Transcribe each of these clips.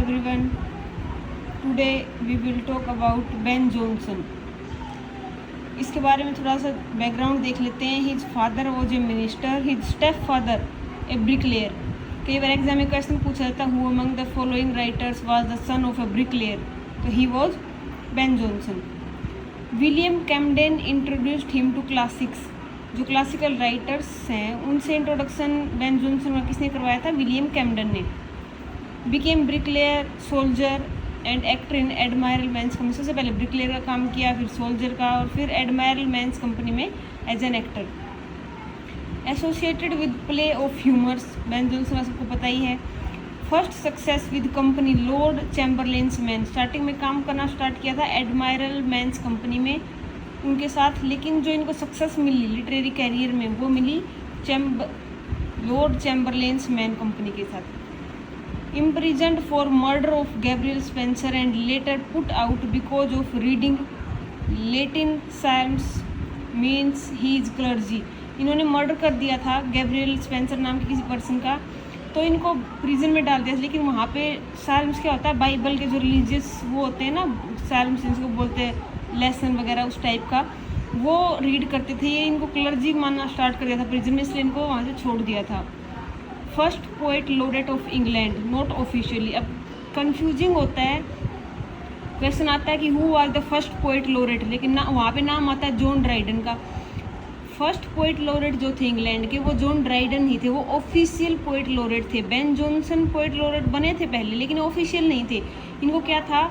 everyone. Today we will talk about Ben Jonson. इसके बारे में थोड़ा सा बैकग्राउंड देख लेते हैं. His father was a minister, his stepfather a bricklayer. कई बार एग्जाम में क्वेश्चन पूछा जाता है, who among the following writers was the son of a bricklayer? तो he was Ben Jonson. William Camden introduced him to classics. जो classical writers हैं उनसे introduction Ben Jonson का किसने करवाया था? विलियम कैमडन ने. Became bricklayer, soldier and actor in Admiral's mains company. सबसे पहले ब्रिकलेयर का काम किया, फिर सोल्जर का, और फिर एडमायरल मेंस कंपनी में as an actor. Associated with play of humours. Ben Jonson का सबको पता ही है. First success with company Lord Chamberlain's man. Starting में काम करना स्टार्ट किया था एडमायरल मेंस कंपनी में उनके साथ, लेकिन जो इनको सक्सेस मिली लिटरेरी कैरियर में वो मिली लॉर्ड चैम्बरलेन्स मैन कंपनी के साथ. imprisoned for murder of Gabriel Spencer and later put out because of reading Latin psalms means he is clergy. इन्होंने मर्डर कर दिया था गैब्रियल स्पेंसर नाम के किसी पर्सन का, तो इनको प्रिजन में डाल दिया. लेकिन वहाँ पे साल्म्स क्या होता है, बाइबल के जो रिलीजियस वो होते हैं ना, साल्म्स जिसको बोलते हैं लेसन वगैरह उस टाइप का, वो रीड करते थे. ये इनको क्लर्जी मानना स्टार्ट कर दिया था प्रिजन में, इसलिए इनको वहाँ से छोड़ दिया था. First poet laureate of England, not officially. अब कंफ्यूजिंग होता है, क्वेश्चन आता है कि who was the first poet laureate, लेकिन ना वहाँ पे नाम आता है जॉन ड्राइडन का. फर्स्ट पोएट लॉरेट जो थे इंग्लैंड के वो जॉन ड्राइडन ही थे, वो ऑफिशियल पोएट लॉरेट थे. बेन जॉनसन पोएट लॉरेट बने थे पहले, लेकिन ऑफिशियल नहीं थे. इनको क्या था,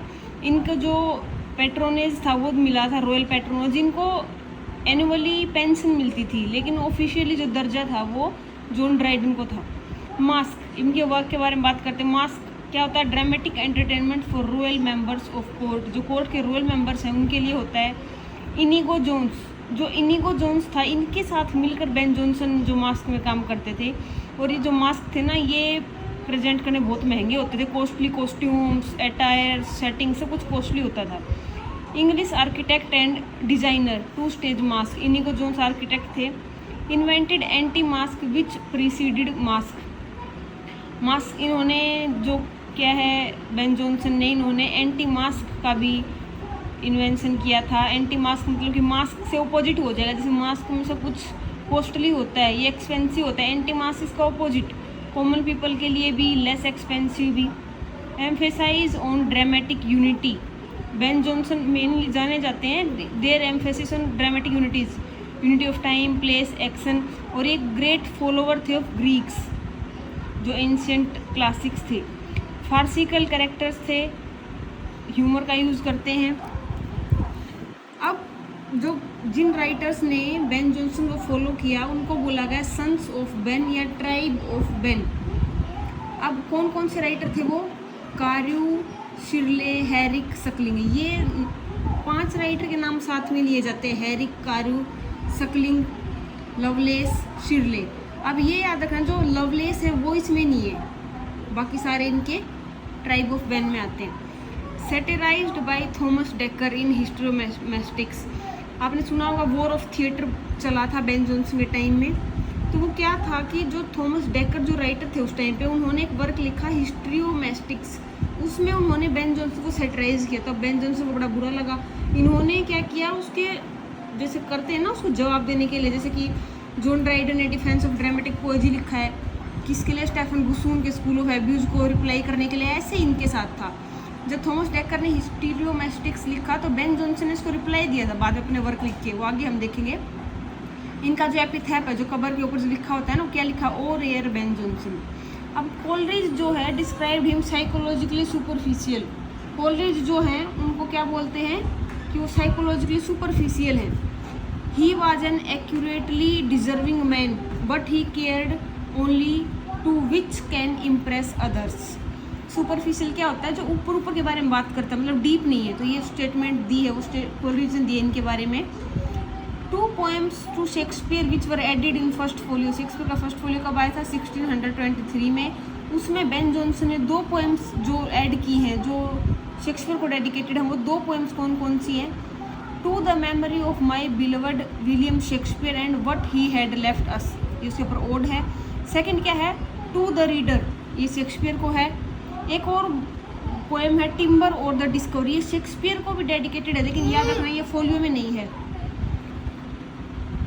इनका जो पेट्रोनेज था वो मिला था, रॉयल पेट्रोनेज. इनको एनुअली पेंशन मिलती थी, लेकिन ऑफिशियली जो दर्जा था वो जॉन ड्राइडन को था. मास्क, इनके वर्क के बारे में बात करते हैं. मास्क क्या होता है? Dramatic entertainment for royal members of court. जो कोर्ट के रॉयल मेंबर्स हैं उनके लिए होता है. इनिगो जोन्स, जो इनिगो जोन्स था इनके साथ मिलकर बेन जॉनसन जो मास्क में काम करते थे. और ये जो मास्क थे ना, ये प्रेजेंट करने बहुत महंगे होते थे. कॉस्टली कॉस्ट्यूम्स, अटायर, सेटिंग सब कुछ कॉस्टली होता था. English architect and designer, 2 stage masque. Inigo Jones architect थे. Invented anti masque which preceded masque. Masque इन्होंने जो क्या है, बेन जॉनसन ने इन्होंने एंटी मास्क का भी इन्वेंशन किया था. एंटी मास्क मतलब कि मास्क से अपोजिट हो जाएगा. जैसे मास्क में सब कुछ कॉस्टली होता है, ये एक्सपेंसिव होता है. एंटी मास्क इसका अपोजिट, कॉमन पीपल के लिए भी, लेस एक्सपेंसिव भी. Emphasize on dramatic unity. Ben Jonson mainly जाने जाते हैं their emphasis on dramatic unities, unity of time, place, action. और एक ग्रेट फॉलोवर थे ऑफ ग्रीक्स, जो एंशिएंट क्लासिक्स थे. फार्सिकल कैरेक्टर्स थे, ह्यूमर का यूज़ करते हैं. अब जो जिन राइटर्स ने बेन जॉनसन को फॉलो किया उनको बोला गया सन्स ऑफ बेन या ट्राइब ऑफ बेन. अब कौन कौन से राइटर थे वो? कारू, शिरले, हैरिक, सकलिंग. ये 5 राइटर के नाम साथ में लिए जाते हैं, हैरिक, कारू, सकलिंग, लवलेस, शिरले. अब ये याद रखना, जो लवलेस है वो इसमें नहीं है, बाकी सारे इनके ट्राइब ऑफ बेन में आते हैं. सेटेराइज्ड बाय थॉमस डेकर इन हिस्ट्रोमैस्टिक्स. आपने सुना होगा वॉर ऑफ थिएटर चला था बेन जॉनसन के टाइम में. तो वो क्या था कि जो थॉमस डेकर जो राइटर थे उस टाइम पे, उन्होंने एक वर्क लिखा हिस्ट्रियोमैस्टिक्स. उसमें उन्होंने बेन जॉनसन को सेटराइज किया. तो बेन जॉनसन को बड़ा बुरा लगा. इन्होंने क्या किया, उसके जैसे करते हैं ना उसको जवाब देने के लिए, जैसे कि जॉन ड्राइडन ने डिफेंस ऑफ ड्रामेटिक पोएजी लिखा है, किसके लिए? स्टेफन गुसून के स्कूल ऑफ एब्यूज को रिप्लाई करने के लिए. ऐसे इनके साथ था. जब थॉमस डेकर ने हिस्ट्रियोमैस्टिक्स लिखा तो बेन जॉनसन ने इसको रिप्लाई दिया था बाद में अपने वर्क लिख के, वो आगे हम देखेंगे. इनका जो एपिथेप है, जो कवर के ऊपर जो लिखा होता है ना, वो क्या लिखा? ओ रेयर बेन जॉनसन. अब कोलरिज जो है describe him psychologically superficial. Coleridge जो हैं उनको क्या बोलते हैं कि वो साइकोलॉजिकली सुपरफिशियल हैं. He was an accurately deserving man, but he cared only to which can impress others. Superficial क्या होता है? जो ऊपर ऊपर के बारे में बात करता है, मतलब डीप नहीं है. तो ये स्टेटमेंट दी है, वो रीजन दिए इनके बारे में. 2 poems to Shakespeare which were added in first folio. Shakespeare का फर्स्ट फोलियो कब आया था? 1623 में. उसमें बेन जॉनसन ने 2 पोएम्स जो ऐड की हैं, जो शेक्सपियर को डेडिकेटेड हैं. वो 2 पोएम्स कौन कौन सी हैं? To the memory of my beloved William Shakespeare and what he had left us. ये उसके ऊपर ओड है. सेकंड क्या है? टू द रीडर, ये शेक्सपियर को है. एक और पोएम है टिम्बर और द डिस्कवरी, ये शेक्सपियर को भी डेडिकेटेड है, लेकिन याद रखना ये फोलियो में नहीं है।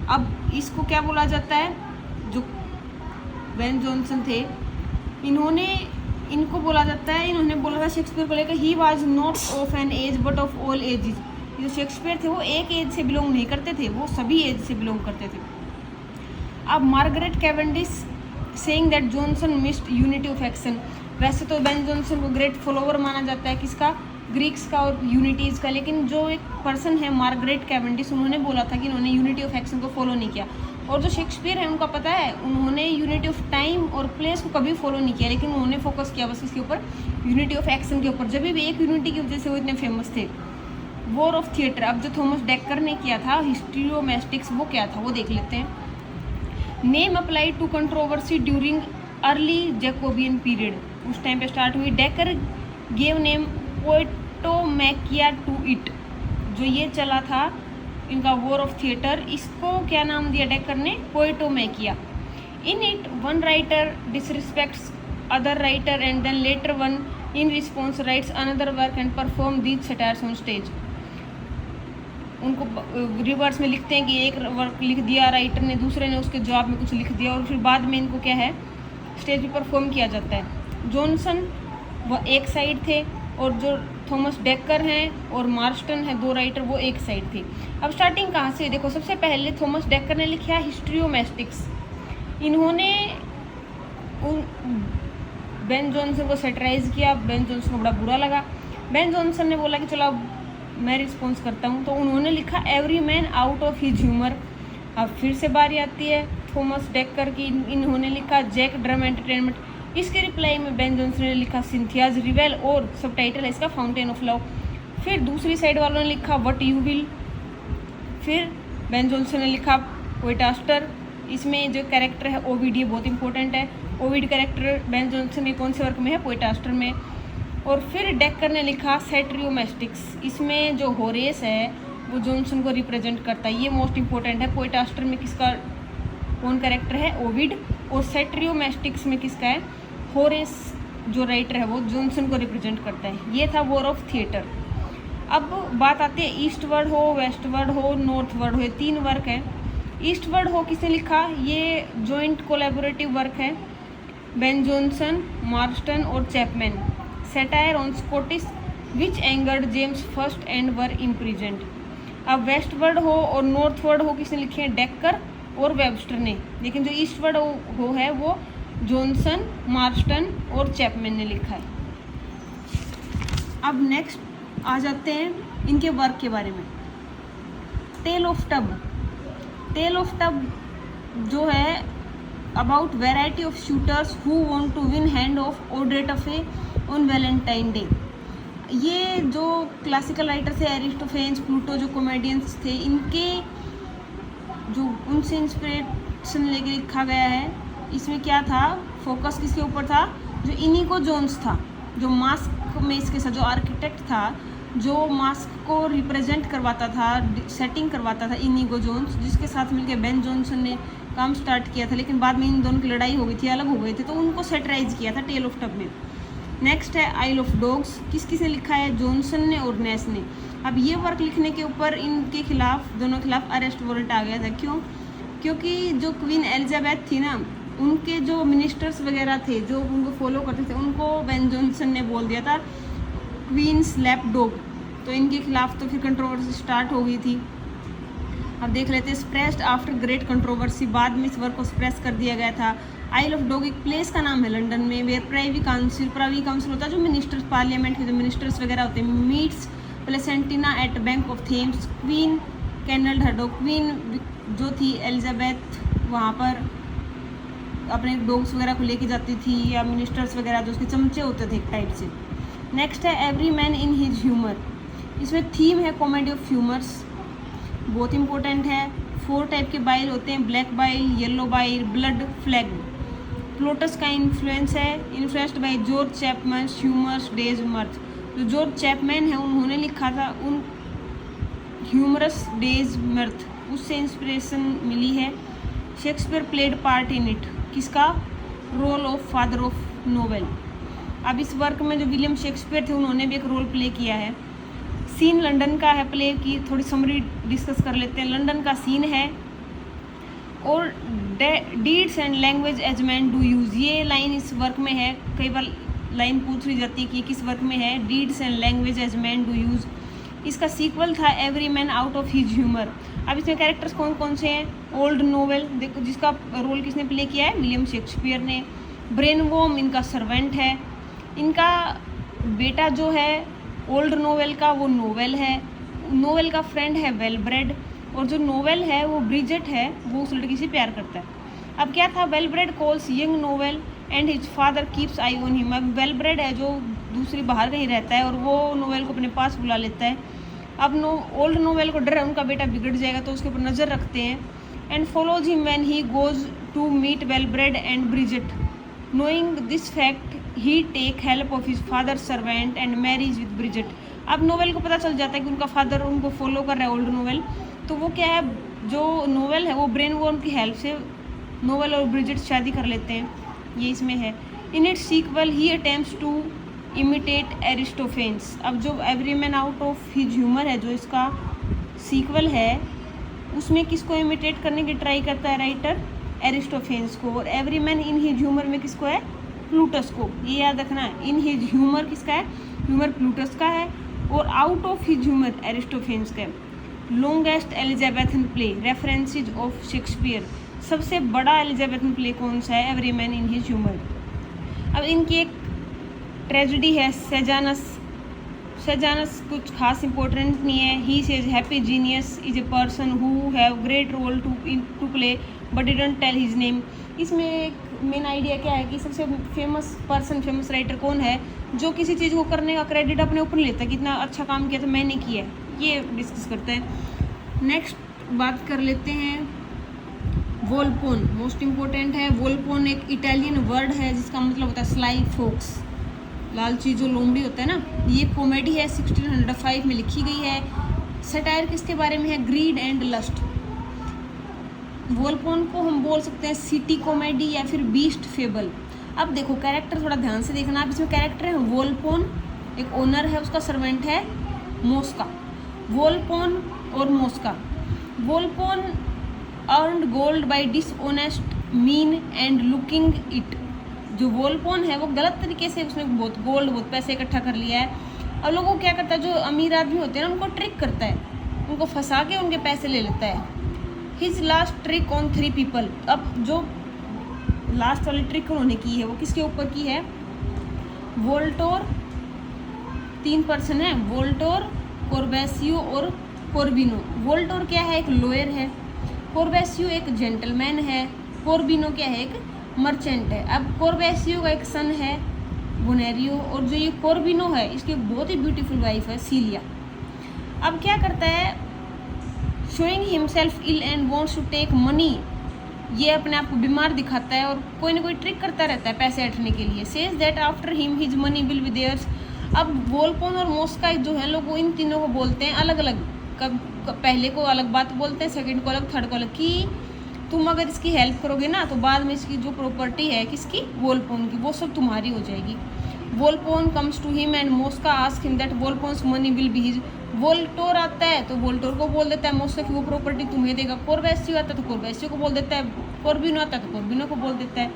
अब इसको क्या बोला जाता है, जो बेन जॉनसन थे इनको बोला जाता है, इन्होंने बोला था शेक्सपियर को लेकर, he was not of an age but of all ages. जो शेक्सपियर थे वो एक एज से बिलोंग नहीं करते थे, वो सभी एज से बिलोंग करते थे। अब Margaret Cavendish saying that Johnson missed unity of action. वैसे तो बेन जॉनसन को ग्रेट फॉलोवर माना जाता है, किसका, ग्रीक्स का और यूनिटीज़ का, लेकिन जो एक पर्सन है मार्गरेट कैवेंडिश, उन्होंने बोला था कि इन्होंने यूनिटी ऑफ एक्शन को फॉलो नहीं किया। और जो शेक्सपियर है उनका पता है, उन्होंने यूनिटी ऑफ टाइम और प्लेस को कभी फॉलो नहीं किया, लेकिन उन्होंने फोकस किया बस इसके ऊपर, यूनिटी ऑफ एक्शन के ऊपर। जब भी एक यूनिटी की वजह से वो इतने फेमस थे। वॉर ऑफ थिएटर, अब जो थॉमस डेकर ने किया था हिस्ट्रियोमैस्टिक्स, वो क्या था वो देख लेते हैं। Name applied to controversy during early Jacobean period, उस टाइम पे स्टार्ट हुई। Dekker gave name Poetomachia to it, जो ये चला था इनका वॉर ऑफ थिएटर, इसको क्या नाम दिया डेकर ने, Poetomachia. In it one writer disrespects other writer and then later one in response writes another work and perform these satires on stage. उनको रिवर्स में लिखते हैं कि एक वर्क लिख दिया राइटर ने, दूसरे ने उसके जवाब में कुछ लिख दिया, और फिर बाद में इनको क्या है स्टेज पे परफॉर्म किया जाता है। जॉनसन वो एक साइड थे, और जो थॉमस डेकर हैं और मार्स्टन है, दो राइटर, वो एक साइड थे। अब स्टार्टिंग कहाँ से देखो, सबसे पहले थॉमस डेकर ने लिखा हिस्ट्रियोमैस्टिक्स। इन्होंने बेन जॉनसन को सेटराइज किया, बेन जॉनसन को बड़ा बुरा लगा। बेन जॉनसन ने बोला कि चलो अब मैं रिस्पॉन्स करता हूँ, तो उन्होंने लिखा every man out of his humour. अब फिर से बारी आती है थॉमस डेकर की, इन्होंने लिखा जैक ड्रम एंटरटेनमेंट। इसके रिप्लाई में बेन जॉनसन ने लिखा सिंथियाज रिवेल, और सब टाइटल है इसका फाउंटेन ऑफ लव। फिर दूसरी साइड वालों ने लिखा व्हाट यू विल। फिर बेन जॉनसन ने लिखा पोएटास्टर, इसमें जो कैरेक्टर है ओविड, ये बहुत इंपॉर्टेंट है। ओविड कैरेक्टर बेन जॉनसन के कौन से वर्क में है, पोएटास्टर में। और फिर डेकर ने लिखा सैटिरियोमैस्टिक्स, इसमें जो होरेस है वो जॉनसन को रिप्रेजेंट करता है, ये मोस्ट इंपॉर्टेंट है। पोएटास्टर में किसका कौन कैरेक्टर है, ओविड, और सैटिरियोमैस्टिक्स में किसका है, होरेस जो राइटर है वो जॉनसन को रिप्रेजेंट करता है। ये था वॉर ऑफ थिएटर। अब बात आती है ईस्टवर्ड हो, वेस्टवर्ड हो, नॉर्थवर्ड हो, ये तीन वर्क है। ईस्टवर्ड हो किसने लिखा, ये जॉइंट कोलैबोरेटिव वर्क है, बेन जॉनसन, मार्स्टन और Chapman. Satire on Scottish which angered James first and वर इम्प्रिजेंट। अब वेस्टवर्ड हो और नॉर्थवर्ड हो किसने लिखे हैं, डेकर और वेबस्टर ने, लेकिन जो ईस्टवर्ड हो है वो जॉनसन, मार्स्टन और चैपमैन ने लिखा है। अब नेक्स्ट आ जाते हैं इनके वर्क के बारे में। Tale of tub, tale of tub जो है about variety of shooters who want to win hand of Audrey Turfe on Valentine day. ये जो क्लासिकल राइटर थे एरिस्टोफेन्स, प्लूटो, जो कॉमेडियंस थे, इनके जो उनसे इंस्पिरेशन लेके लिखा गया है। इसमें क्या था, फोकस किसके ऊपर था, जो इनिगो जोन्स था, जो मास्क में इसके साथ जो आर्किटेक्ट था, जो मास्क को रिप्रेजेंट करवाता था, सेटिंग करवाता था, इनिगो जोन्स, जिसके साथ मिलकर बेन जॉनसन ने काम स्टार्ट किया था, लेकिन बाद में इन दोनों की लड़ाई हो गई थी, अलग हो गए थे, तो उनको सेटराइज किया था टेल ऑफ टब में। नेक्स्ट है आइल ऑफ डॉग्स, किसने लिखा है, जॉनसन ने और नेस ने। अब ये वर्क लिखने के ऊपर इनके खिलाफ, दोनों के खिलाफ अरेस्ट वारंट आ गया था। क्यों, क्योंकि जो क्वीन एलिजाबेथ थी ना, उनके जो मिनिस्टर्स वगैरह थे जो उनको फॉलो करते थे, उनको बेन जॉनसन ने बोल दिया था क्वींस लैप डॉग, तो इनके खिलाफ तो फिर कंट्रोवर्सी स्टार्ट हो गई थी। अब देख लेते हैं स्प्रेस्ड आफ्टर ग्रेट कंट्रोवर्सी, बाद में इस वर्क को स्प्रेस कर दिया गया था। आइल ऑफ डॉग एक प्लेस का नाम है लंदन में, वेयर प्राइवी काउंसिल होता है, जो मिनिस्टर्स, पार्लियामेंट के जो मिनिस्टर्स वगैरह होते हैं, meets Placentina at bank of Thames. Queen kennelled her dog, queen जो थी एलिजाबेथ वहाँ पर अपने डॉग्स वगैरह को लेके जाती थी, या मिनिस्टर्स वगैरह जो उसके चमचे होते थे एक टाइप से। नेक्स्ट है every man in his humour, इसमें थीम है कॉमेडी ऑफ ह्यूमर्स, बहुत इंपॉर्टेंट है। 4 टाइप के बाइल होते हैं, black bile, yellow bile, blood phlegm. Plautus का इन्फ्लुएंस है, influenced by George Chapman, humorous day's mirth. जो जॉर्ज चैपमैन है उन्होंने लिखा था उन ह्यूमरस डेज मर्थ, उससे इंस्पिरेशन मिली है। Shakespeare played part in it, किसका, role of father of Knowell. अब इस वर्क में जो विलियम शेक्सपियर थे उन्होंने भी एक रोल प्ले किया है। सीन लंदन का है, प्ले की थोड़ी समरी डिस्कस कर लेते हैं। लंदन का सीन है और deeds and language as men do use, ये लाइन इस वर्क में है। कई बार लाइन पूछ ली जाती है कि किस वर्क में है, deeds and language as men do use. इसका सीक्वल था every man out of his humour. अब इसमें कैरेक्टर्स कौन कौन से हैं? ओल्ड नोवेल, देखो जिसका रोल किसने प्ले किया है? विलियम शेक्सपियर ने। ब्रेनवॉर्म इनका सर्वेंट है। इनका बेटा जो है ओल्ड नोवेल का वो नोवेल है। नोवेल का फ्रेंड है वेलब्रेड, और जो नोवेल है वो ब्रिजेट है, वो उस लड़की से प्यार करता है। अब क्या था, Wellbred calls young Knowell and his father keeps eye on him. अब वेलब्रेड है जो दूसरी बाहर कहीं रहता है और वो नोवेल को अपने पास बुला लेता है। अब ओल्ड नोवेल को डर है उनका बेटा बिगड़ जाएगा, तो उसके ऊपर नज़र रखते हैं। And follows him when he goes to meet Wellbred and Bridget. Knowing this fact he take help of his father servant and marriage with Bridget. अब नोवेल को पता चल जाता है कि उनका फादर उनको फॉलो कर रहा है ओल्ड नोवेल, तो वो क्या है, जो नोवेल है वो ब्रेनवॉर्म की हेल्प से नोवेल और ब्रिजेट शादी कर लेते हैं, ये इसमें है। In its sequel he attempts to imitate Aristophanes. अब जो every man out of his humour है, जो इसका सीक्वल है, उसमें किसको इमिटेट करने की ट्राई करता है राइटर? एरिस्टोफेन्स को। और every man in his humour में किसको है? प्लूटस को। ये याद रखना है, इन हिज ह्यूमर किसका है? ह्यूमर प्लूटस का है, और out of his humour Aristophanes का है। Longest Elizabethan play, references of Shakespeare. सबसे बड़ा एलिजाबेथन प्ले कौन सा है? Every man in his humour. अब इनकी एक ट्रेजेडी है सेजानस। सेजानस कुछ खास इंपॉर्टेंट नहीं है। He says happy genius is a person who have great role to play but didn't tell his name. इसमें एक मेन आइडिया क्या है कि सबसे फेमस पर्सन, फेमस राइटर कौन है जो किसी चीज़ को करने का क्रेडिट अपने ऊपर लेता है कि इतना अच्छा काम किया तो मैंने किया है, ये डिस्कस करते हैं। नेक्स्ट बात कर लेते हैं वोल्पोन, मोस्ट इम्पोर्टेंट है। वोल्पोन एक इटालियन वर्ड है जिसका मतलब होता है स्लाई फोक्स, लालची जो लोमड़ी होता है ना। ये कॉमेडी है, 1605 में लिखी गई है। सटायर किसके बारे में है? Grid and lust. वोल्पोन को हम बोल सकते हैं सिटी कॉमेडी या फिर बीस्ट फेबल। अब देखो कैरेक्टर थोड़ा ध्यान से देखना। अब इसमें कैरेक्टर है वोल्पोन, एक ओनर है, उसका सर्वेंट है मोस्का। वोल्पोन और Mosca. Volpone earned gold by dishonest mean and looking it. जो वोल्पोन है वो गलत तरीके से उसने बहुत गोल्ड, बहुत पैसे इकट्ठा कर लिया है। और लोगों को क्या करता है, जो अमीर आदमी होते हैं ना उनको ट्रिक करता है, उनको फंसा के उनके पैसे ले लेता है। His last trick on 3 people. अब जो लास्ट वाली ट्रिक उन्होंने की है वो किसके ऊपर की है? वोल्टोर, 3 पर्सन है, वोल्टोर, कोर्बेसियो और कोर्बिनो। वोल्टोर क्या है? एक लॉयर है। कोर्बेसियो एक जेंटलमैन है। कोर्बिनो क्या है? एक मर्चेंट है। अब कोर्बेसियो का एक सन है बोनेरियो, और जो ये कोर्बिनो है इसकी बहुत ही ब्यूटीफुल वाइफ है सीलिया। अब क्या करता है, showing himself ill and wants to take money, ये अपने आप को बीमार दिखाता है और कोई ना कोई ट्रिक करता रहता है पैसे हटने के लिए। Says that after him his money will be theirs. अब वोल्पोन और मोस्का जो है लोग इन तीनों को बोलते हैं अलग अलग, पहले को अलग बात बोलते हैं, सेकंड को अलग, थर्ड को अलग, कि तुम अगर इसकी हेल्प करोगे ना तो बाद में इसकी जो प्रॉपर्टी है किसकी? वोल्पोन की, वो सब तुम्हारी हो जाएगी। Volpone comes to him and Mosca ask him that Volpone's money will be his. Voltore आता है तो वोल्टोर को बोल देता है मोस्का की वो प्रॉपर्टी तुम्हें देगा। कोर्बेसियो आता है तो कोर्बेसियो को बोल देता है। कोर्बिनो आता है तो कोर्बिनो को बोल देता है।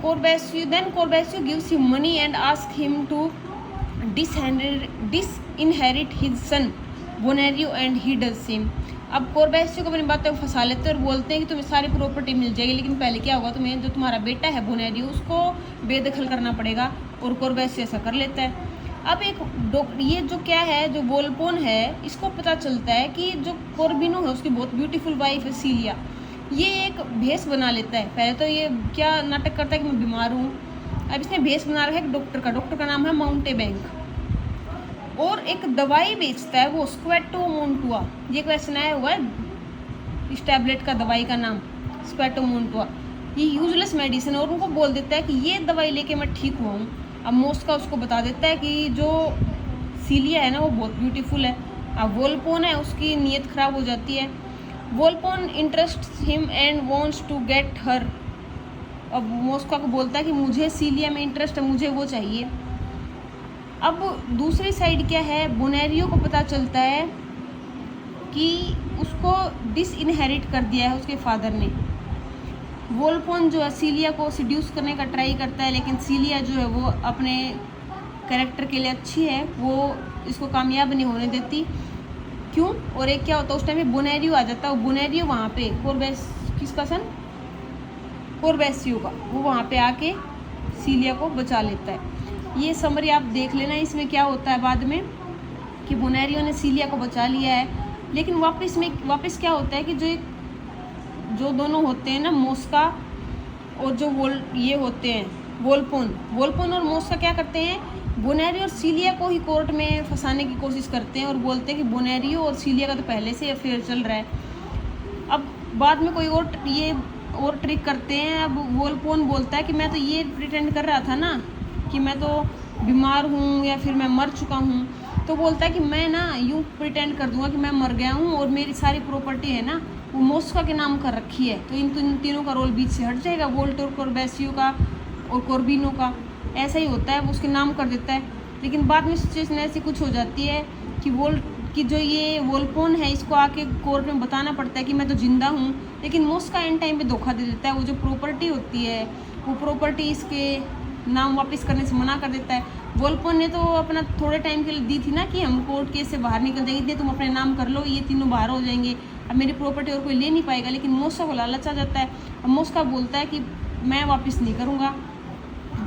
Corbaccio gives him money and ask him to disinherit his son Bonario and he does same. अब कोर्बेसियो को अपनी बातें में फंसा लेते हैं और बोलते हैं कि तुम्हें सारी प्रॉपर्टी मिल जाएगी, लेकिन पहले क्या होगा, तुम्हें जो तुम्हारा बेटा है बोनेरियो उसको बेदखल करना पड़ेगा, और कोर्बेसियो ऐसा कर लेता है। अब ये जो क्या है, जो वोल्पोन है, इसको पता चलता है कि जो कोर्बिनो है उसकी बहुत ब्यूटीफुल वाइफ है सीलिया, ये एक भेष बना लेता है। पहले तो ये क्या नाटक करता है कि मैं बीमार हूँ, अब इसने भेष बना रखा है डॉक्टर का नाम है माउंटेबैंक, और एक दवाई बेचता है वो स्क्वेटो मोन्टुआ। ये क्वेश्चन आया हुआ है इस टैबलेट का, दवाई का नाम स्क्वेटो मोन्टुआ। ये यूजलेस मेडिसिन, और उनको बोल देता है कि ये दवाई लेके मैं ठीक हुआ हूँ। अब मोस्का उसको बता देता है कि जो सीलिया है ना वो बहुत ब्यूटीफुल है। अब वोल्पोन है उसकी नीयत ख़राब हो जाती है। Volpone interest him and wants to get her अब मोस्का को बोलता है कि मुझे सीलिया में इंटरेस्ट है, मुझे वो चाहिए। अब दूसरी साइड क्या है, बोनेरियो को पता चलता है कि उसको डिसइनहेरिट कर दिया है उसके फादर ने। वोल्पोन जो है सीलिया को सिड्यूस करने का ट्राई करता है, लेकिन सीलिया जो है वो अपने कैरेक्टर के लिए अच्छी है, वो इसको कामयाब नहीं होने देती। क्यों? और एक क्या होता है, उस टाइम में बोनेरियो आ जाता है। बोनेरियो वहाँ पे किसका सन, कोरबेसियो का, वो वहाँ पे आके सीलिया को बचा लेता है। ये समरी आप देख लेना, इसमें क्या होता है बाद में कि बोनेरियो ने सीलिया को बचा लिया है, लेकिन वापस क्या होता है कि जो दोनों होते हैं ना, मोस्का और जो ये होते हैं वोल्पोन और मोस्का क्या करते हैं, बोनेरियो और सीलिया को ही कोर्ट में फंसाने की कोशिश करते हैं और बोलते हैं कि बोनेरियो और सीलिया का तो पहले से अफेयर चल रहा है। अब बाद में कोई और ट्रिक करते हैं। अब वोल्पोन बोलता है कि मैं तो ये प्रिटेंड कर रहा था ना कि मैं तो बीमार हूँ या फिर मैं मर चुका हूँ, तो बोलता है कि मैं ना यूँ प्रिटेंड कर दूंगा कि मैं मर गया हूँ और मेरी सारी प्रॉपर्टी है ना वो मोस्का के नाम कर रखी है, तो इन तीनों का रोल बीच से हट जाएगा, वोल्टर, कोरबेसियो का और कोर्बिनो का। ऐसा ही होता है, वो उसके नाम कर देता है। लेकिन बाद में सिचुएशन ऐसी कुछ हो जाती है कि जो ये वोल्पोन है इसको आके कोर्ट में बताना पड़ता है कि मैं तो जिंदा हूँ, लेकिन मोस्का एंड टाइम पे धोखा दे देता है। वो जो प्रॉपर्टी होती है वो प्रॉपर्टी इसके नाम वापस करने से मना कर देता है। वोल्पोन ने तो अपना थोड़े टाइम के लिए दी थी ना कि हम कोर्ट केस से बाहर निकल जाएंगे, तुम अपने नाम कर लो, ये तीनों बाहर हो जाएंगे, अब मेरी प्रॉपर्टी और कोई ले नहीं पाएगा। लेकिन मोस्का को लालच आ जाता है। अब मोस्का बोलता है कि मैं वापस नहीं करूँगा।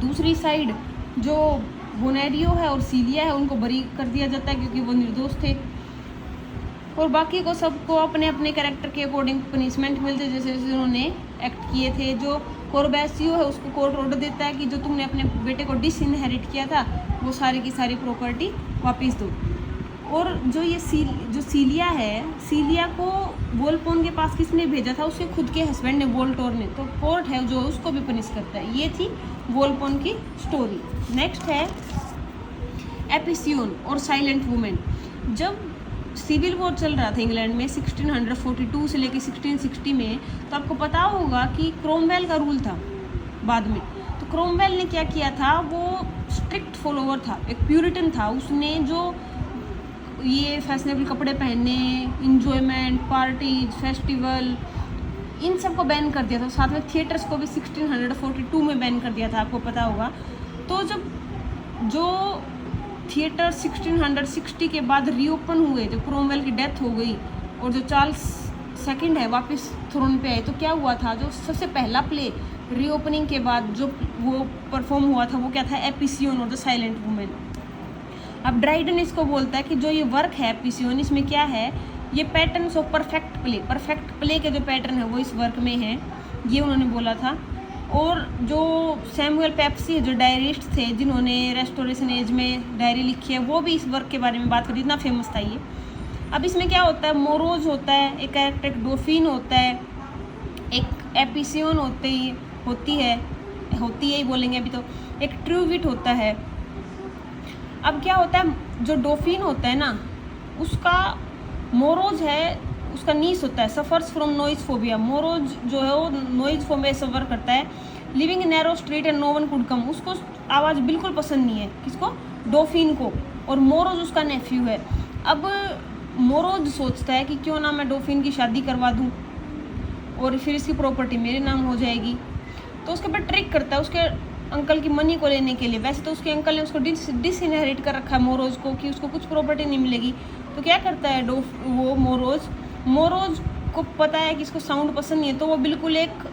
दूसरी साइड जो बोनेरियो है और सीलिया है उनको बरी कर दिया जाता है क्योंकि वो निर्दोष थे, और बाकी को सबको अपने अपने कैरेक्टर के अकॉर्डिंग पनिशमेंट मिलते है जैसे जैसे उन्होंने एक्ट किए थे। जो कोरबेसियो है उसको कोर्ट ऑर्डर देता है कि जो तुमने अपने बेटे को डिसइनहेरिट किया था वो सारी की सारी प्रॉपर्टी वापस दो। और जो सीलिया है, सीलिया को वोल्पोन के पास किसने भेजा था, उसके खुद के हस्बैंड ने, वोल्टोर ने, तो कोर्ट है जो उसको भी पनिश करता है। ये थी वोल्पोन की स्टोरी। नेक्स्ट है एपिसियोन और साइलेंट वुमेन। जब सिविल वॉर चल रहा था इंग्लैंड में 1642 से लेकर 1660 में, तो आपको पता होगा कि क्रोमवेल का रूल था बाद में। तो क्रोमवेल ने क्या किया था, वो स्ट्रिक्ट फॉलोवर था, एक प्यूरिटन था। उसने जो ये फैशनेबल कपड़े पहनने, इंजॉयमेंट, पार्टीज, फेस्टिवल, इन सब को बैन कर दिया था। साथ में थिएटर्स को भी 1642 में बैन कर दिया था, आपको पता होगा। तो जब जो थिएटर 1660 के बाद रीओपन हुए, जो क्रोमवेल की डेथ हो गई और जो चार्ल्स सेकंड है वापस थ्रोन पे आए, तो क्या हुआ था, जो सबसे पहला प्ले रीओपनिंग के बाद जो वो परफॉर्म हुआ था वो क्या था, एपिसियोन और द साइलेंट वुमेन। अब ड्राइडन इसको बोलता है कि जो ये वर्क है एपिसियोन, इसमें क्या है, ये पैटर्न्स ऑफ परफेक्ट प्ले के जो पैटर्न है वो इस वर्क में है, ये उन्होंने बोला था। और जो सैमुअल पेप्सी है, जो डायरिस्ट थे जिन्होंने रेस्टोरेशन एज में डायरी लिखी है, वो भी इस वर्क के बारे में बात करी, इतना फेमस था ये। अब इसमें क्या होता है, मोरोज होता है एक कैरेक्टर, एक डोफिन होता है, एक एपिसियोन होती है ही बोलेंगे अभी तो, एक ट्रूविट होता है। अब क्या होता है, जो डोफिन होता है ना, उसका मोरोज है, उसका नीस होता है, suffers from noise phobia. Morose जो है वो नॉइज फोबिया सफ़र करता है, living in narrow street and no one could come. उसको आवाज़ बिल्कुल पसंद नहीं है, किसको, डोफिन को। और मोरोज उसका नेफ्यू है। अब मोरोज सोचता है कि क्यों ना मैं डोफिन की शादी करवा दूँ और फिर इसकी प्रॉपर्टी मेरे नाम हो जाएगी। तो उसके ऊपर ट्रिक करता है उसके अंकल की मनी को लेने के लिए। वैसे तो उसके अंकल ने उसको डिसइनहेरिट कर रखा है मोरोज को, कि उसको कुछ प्रॉपर्टी नहीं मिलेगी। तो क्या करता है वो मोरोज को पता है कि इसको साउंड पसंद नहीं है, तो वो बिल्कुल एक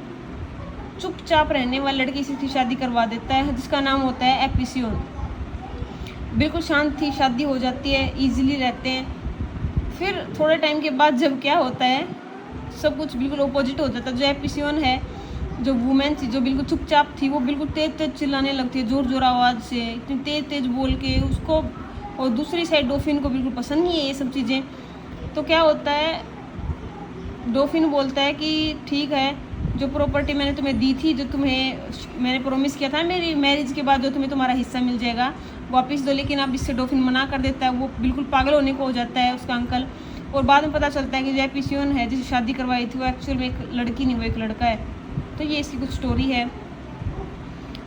चुपचाप रहने वाली लड़की से शादी करवा देता है जिसका नाम होता है एपिसियोन। बिल्कुल शांत थी, शादी हो जाती है, इजीली रहते हैं। फिर थोड़े टाइम के बाद जब क्या होता है, सब कुछ बिल्कुल अपोजिट हो जाता है। जो एपिसियोन है, जो वुमेन थी, जो बिल्कुल चुपचाप थी, वो बिल्कुल तेज चिल्लाने लगती है, जोर जोर आवाज़ से, इतनी तेज बोल के उसको। और दूसरी साइड डोफिन को बिल्कुल पसंद नहीं है ये सब चीज़ें। तो क्या होता है, डोफिन बोलता है कि ठीक है, जो प्रॉपर्टी मैंने तुम्हें दी थी, जो मैंने प्रॉमिस किया था मेरी मैरिज के बाद, जो तुम्हें तुम्हारा हिस्सा मिल जाएगा, वापस दो। लेकिन अब इससे डोफिन मना कर देता है, वो बिल्कुल पागल होने को हो जाता है उसका अंकल। और बाद में पता चलता है कि जो एपिसियोन है जिसे शादी करवाई थी वो एक्चुअल में एक लड़की नहीं, वो एक लड़का है। तो ये इसकी कुछ स्टोरी है।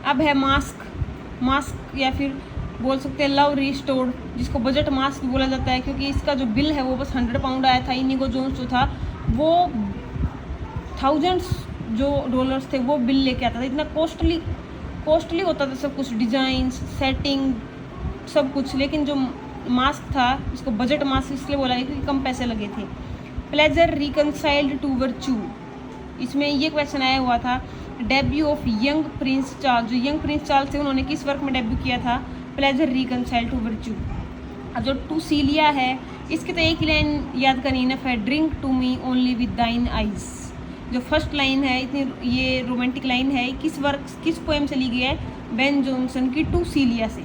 अब है मास्क या फिर बोल सकते हैं लव रिस्टोर्ड, जिसको बजट मास्क बोला जाता है, क्योंकि इसका जो बिल है वो बस 100 पाउंड आया था। इनिगो जोन्स जो था वो थाउजेंड्स जो डॉलर्स थे वो बिल लेके आता था। इतना कॉस्टली होता था सब कुछ, डिज़ाइन, सेटिंग, सब कुछ। लेकिन जो मास्क था उसको बजट मास्क इसलिए बोला है क्योंकि कम पैसे लगे थे। प्लेजर रिकनसाइल्ड टू वर्च्यू, इसमें ये क्वेश्चन आया हुआ था। Debut of young Prince Charles, जो यंग प्रिंस चार्ल्स थे उन्होंने किस वर्क में डेब्यू किया था? Pleasure reconciled to virtue. अब जो टू सीलिया है इसकी तो एक ही लाइन याद करनी इनफ है, drink to me only with thine eyes. जो फर्स्ट लाइन है, इतनी ये रोमांटिक लाइन है, किस पोएम से ली गई है? बेन जॉनसन की टू सीलिया से।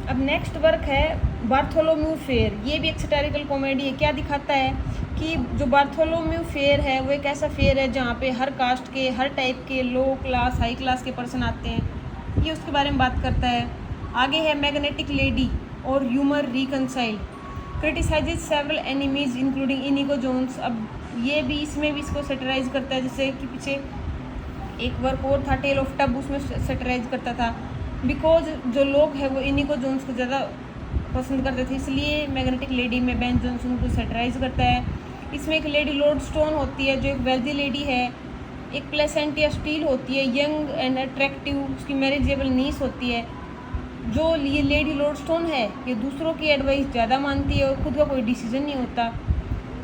अब नेक्स्ट वर्क है बार्थोलोम्यू फेयर। ये भी एक सैटारिकल कॉमेडी है। क्या दिखाता है कि जो बार्थोलोम्यू फेयर है वो एक ऐसा फेयर है जहाँ पे हर कास्ट के, हर टाइप के, लो क्लास, हाई क्लास के पर्सन आते हैं। ये उसके बारे में बात करता है। आगे है मैग्नेटिक लेडी और humour reconciled, criticises several enemies including Inigo Jones. अब ये भी इसमें भी इसको सेटराइज करता है, जैसे कि पीछे एक वर्क और था टेल ऑफ टब, उसमें सेटराइज करता था। बिकॉज जो लोग हैं वो इनिगो जोन्स को ज़्यादा पसंद करते थे, इसलिए मैग्नेटिक लेडी में बेन जॉनसन को सेटराइज करता है। इसमें एक लेडी लॉर्ड स्टोन होती है जो एक वेल्दी लेडी है। एक प्लेसेंटिया स्टील होती है, यंग एंड अट्रैक्टिव, उसकी मैरिजेबल नीस होती है। जो ये लेडी लॉर्ड स्टोन है ये दूसरों की एडवाइस ज़्यादा मानती है और खुद का कोई डिसीजन नहीं होता।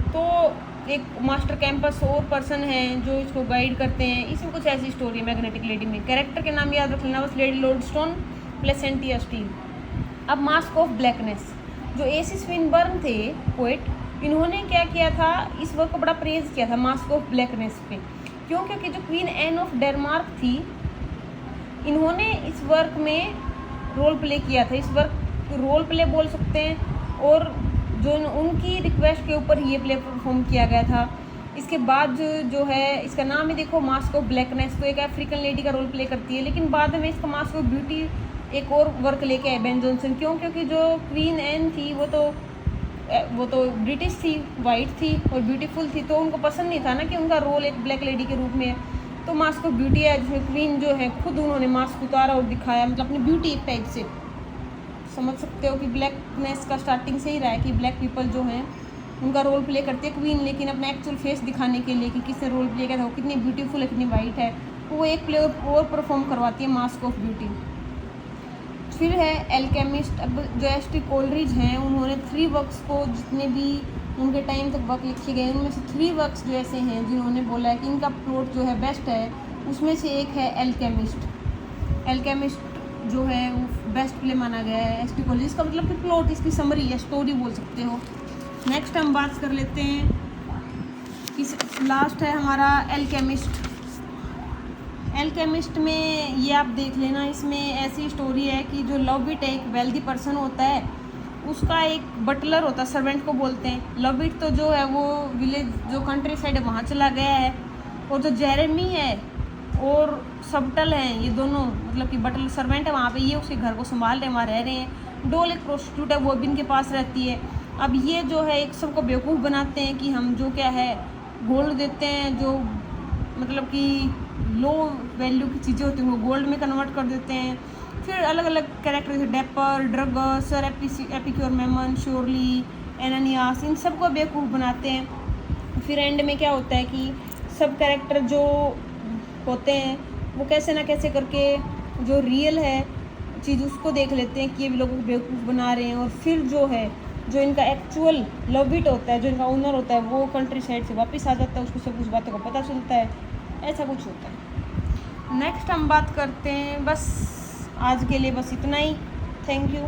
तो एक मास्टर कैंपस और पर्सन है जो इसको गाइड करते हैं। इसमें कुछ ऐसी स्टोरी है मैग्नेटिक लेडी में। कैरेक्टर के नाम याद रख लेना बस, लेडी लॉर्ड स्टोन, प्लेसेंटिया स्टील। अब मास्क ऑफ ब्लैकनेस, जो एसी स्विनबर्न थे पोएट, इन्होंने क्या किया था, इस वर्क को बड़ा प्रेज किया था मास्क ऑफ ब्लैकनेस पे। क्यों? क्योंकि जो क्वीन एन ऑफ डेनमार्क थी, इन्होंने इस वर्क में रोल प्ले किया था। इस वर्क रोल प्ले बोल सकते हैं, और जो उनकी रिक्वेस्ट के ऊपर ये प्ले परफॉर्म किया गया था। इसके बाद जो है इसका नाम ही देखो, मास्क ऑफ ब्लैकनेस, तो एक अफ्रीकन लेडी का रोल प्ले करती है। लेकिन बाद में इसका मास्क ऑफ ब्यूटी एक और वर्क लेके आए बेन जॉनसन। क्यों? क्योंकि जो क्वीन एन थी वो तो ब्रिटिश थी, वाइट थी और ब्यूटीफुल थी, तो उनको पसंद नहीं था ना कि उनका रोल एक ब्लैक लेडी के रूप में है। तो मास्क ऑफ ब्यूटी है जिसमें क्वीन जो है खुद उन्होंने मास्क उतारा और दिखाया, मतलब अपनी ब्यूटी एक टाइप से समझ सकते हो कि ब्लैकनेस का स्टार्टिंग से ही रहा है कि ब्लैक पीपल जो हैं उनका रोल प्ले करती है क्वीन, लेकिन अपना एक्चुअल फेस दिखाने के लिए कि किसने रोल प्ले किया था, वो कितनी ब्यूटीफुल है, कितनी वाइट है, तो वो एक प्ले और परफॉर्म करवाती है मास्क ऑफ ब्यूटी। फिर है एल्केमिस्ट। अब जो एस टी कोलरिज हैं उन्होंने 3 वर्क्स को, जितने भी उनके टाइम तक वर्क लिखे गए उनमें से 3 वर्क्स जो ऐसे हैं जिन्होंने बोला है कि इनका प्लॉट जो है बेस्ट है, उसमें से एक है एल्केमिस्ट। एल्केमिस्ट जो है वो बेस्ट प्ले माना गया है एस टी कोलरिज। इसका मतलब कि प्लॉट, इसकी समरी या स्टोरी बोल सकते हो। नेक्स्ट हम बात कर लेते हैं कि लास्ट है हमारा एल्केमिस्ट। एल्केमिस्ट में ये आप देख लेना, इसमें ऐसी स्टोरी है कि जो लवबिट एक वेल्दी पर्सन होता है, उसका एक बटलर होता है, सर्वेंट को बोलते हैं। लवबिट तो जो है वो विलेज जो कंट्री साइड है वहाँ चला गया है, और जो जेरेमी है और सबटल हैं, ये दोनों मतलब कि बटलर सर्वेंट है वहाँ पे, ये उसके घर को संभाल रहे हैं, वहाँ रह रहे हैं। डोल एक प्रोस्टिट्यूट है, वो भी इनके पास रहती है। अब ये जो है एक सबको बेवकूफ़ बनाते हैं कि हम जो क्या है गोल्ड देते हैं, जो मतलब कि लो वैल्यू की चीज़ें होती हैं वो गोल्ड में कन्वर्ट कर देते हैं। फिर अलग अलग कैरेक्टर जैसे डेपर, ड्रगर, सर एपिक्योर मेमन, श्योरली, एनानियास, इन सबको बेवकूफ़ बनाते हैं। फिर एंड में क्या होता है कि सब कैरेक्टर जो होते हैं वो कैसे ना कैसे करके जो रियल है चीज़ उसको देख लेते हैं कि ये भी लोगों को बेवकूफ़ बना रहे हैं। और फिर जो है जो इनका एक्चुअल लवबिट होता है, जो इनका ओनर होता है, वो कंट्री साइड से वापस आ जाता है, उसको सब कुछ बातों का पता चलता है, ऐसा कुछ होता है। नेक्स्ट हम बात करते हैं, बस आज के लिए बस इतना ही। Thank you.